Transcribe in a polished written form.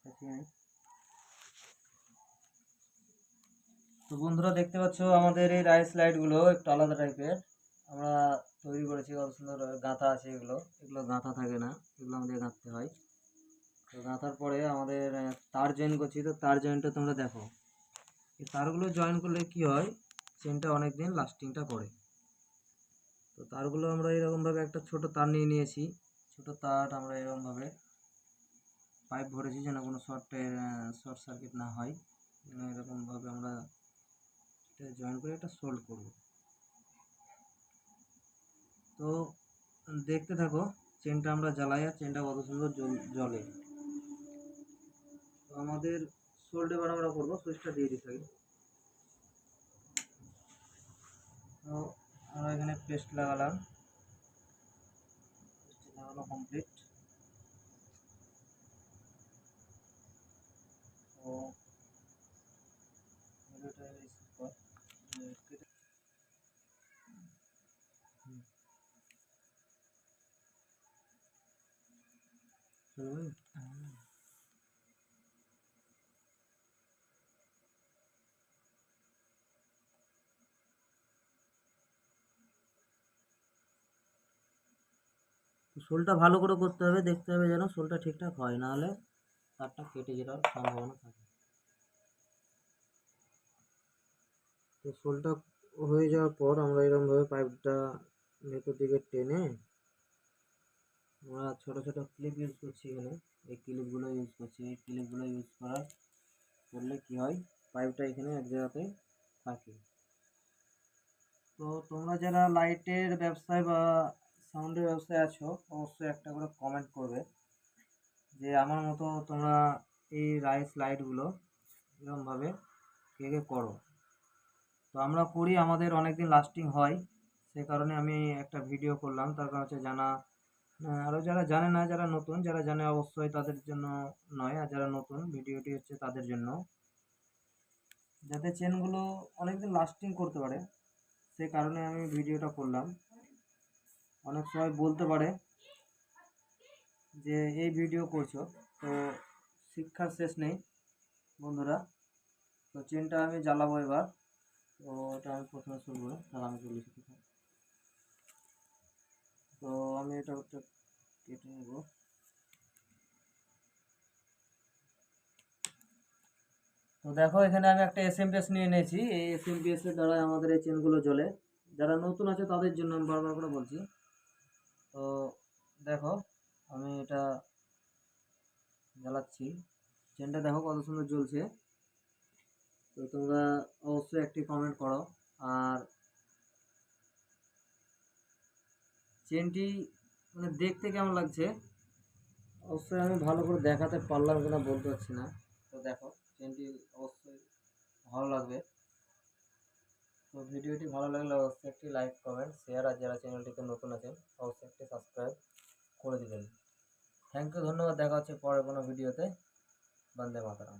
তো বন্ধুরা দেখতে পাচ্ছ আমাদের এই রাইস লাইটগুলো একটু আলাদা টাইপের আমরা তৈরি করেছি। কত সুন্দর গাঁথা আছে, এগুলো এগুলো গাঁথা থাকে না, এগুলো আমাদের গাঁথতে হয়। তো গাঁথার পরে আমাদের তার জয়েন করছি। তো তার জয়েনটা তোমরা দেখো, এই তারগুলো জয়েন করলে কি হয়, চেনটা অনেক দিন লাস্টিংটা করে। তো তারগুলো আমরা এরকমভাবে একটা ছোট তার নিয়ে নিয়েছি। ছোট তার আমরা এরকমভাবে পাইপ ভরেছি যেন কোনো শর্ট সার্কিট না হয়। এরকমভাবে আমরা এটা জয়েন করে একটা সোল্ড করব। তো দেখতে থাকো, চেনটা আমরা জ্বালাই আর চেনটা কত সুন্দর জ্বলে। তো আমাদের সোল্ড এবার আমরা করবো, সুইচটা দিয়ে দিতে হবে। তো আমরা এখানে পেস্ট লাগালাম, লাগানো কমপ্লিট। তো ভিডিওটা সোলটা ভালো করে করতে হবে, দেখতে হবে যেন সোলটা ঠিকঠাক হয়, নাহলে তারটা কেটে যাওয়ার সম্ভাবনা থাকে। তো সোলটা হয়ে যাওয়ার পর আমরা এরকমভাবে পাইপটা ভেতর দিকে টেনে আমরা ছোটো ছোটো ক্লিপ ইউজ করছি এখানে। এই ক্লিপগুলো ইউজ করছি, এই ক্লিপগুলো ইউজ করলে কি হয়, পাইপটা এখানে এক জায়গাতে থাকে। তো তোমরা যারা লাইটের ব্যবসায় বা সাউন্ডের ব্যবসায় আছো, অবশ্যই একটা করে কমেন্ট করবে যে আমার মতো তোমরা এই রাইস লাইটগুলো এরকমভাবে কে কে করো। তো আমরা করি, আমাদের অনেক দিন লাস্টিং হয়, সে কারণে আমি একটা ভিডিও করলাম। তার কারণ হচ্ছে জানা, আরও যারা জানে না, যারা নতুন, যারা জানে অবশ্যই তাদের জন্য নয়, আর যারা নতুন ভিডিওটি হচ্ছে তাদের জন্য, যাতে চেনগুলো অনেকদিন লাস্টিং করতে পারে, সে কারণে আমি ভিডিওটা করলাম। অনেক সময় বলতে পারে যে এই ভিডিও করছো, তো শিক্ষার শেষ নেই বন্ধুরা। তো চেনটা আমি জ্বালাবো এবার। তো এটা আমি প্রথমে শুরু করে তাহলে আমি চলে এসেছি। তো আমি এটা কেটে নেব। তো দেখো এখানে আমি একটা এসএমপিএস নিয়ে নিয়েছি, এই এসএমপিএস এর দ্বারা আমাদের এই চেনগুলো জ্বলে। যারা নতুন আছে তাদের জন্য আমি বারবার করে বলছি। তো দেখো আমি এটা জ্বালাচ্ছি, চেনটা দেখো কত সুন্দর জ্বলছে। তো তোমরা অবশ্যই একটি কমেন্ট করো। আর চেনটি মানে দেখতে কেমন লাগছে অবশ্যই আমি ভালো করে দেখাতে পারলাম কিনা বলতে পারছি না। তো দেখো চেনটি অবশ্যই ভালো লাগবে। তো ভিডিওটি ভালো লাগলে অবশ্যই একটি লাইক, কমেন্ট, শেয়ার, আর যারা চ্যানেলটিতে নতুন আছেন অবশ্যই একটি সাবস্ক্রাইব করে দেবেন। থ্যাংক ইউ, ধন্যবাদ। দেখা হচ্ছে পরের কোনো ভিডিওতে। বন্দে মাতরম।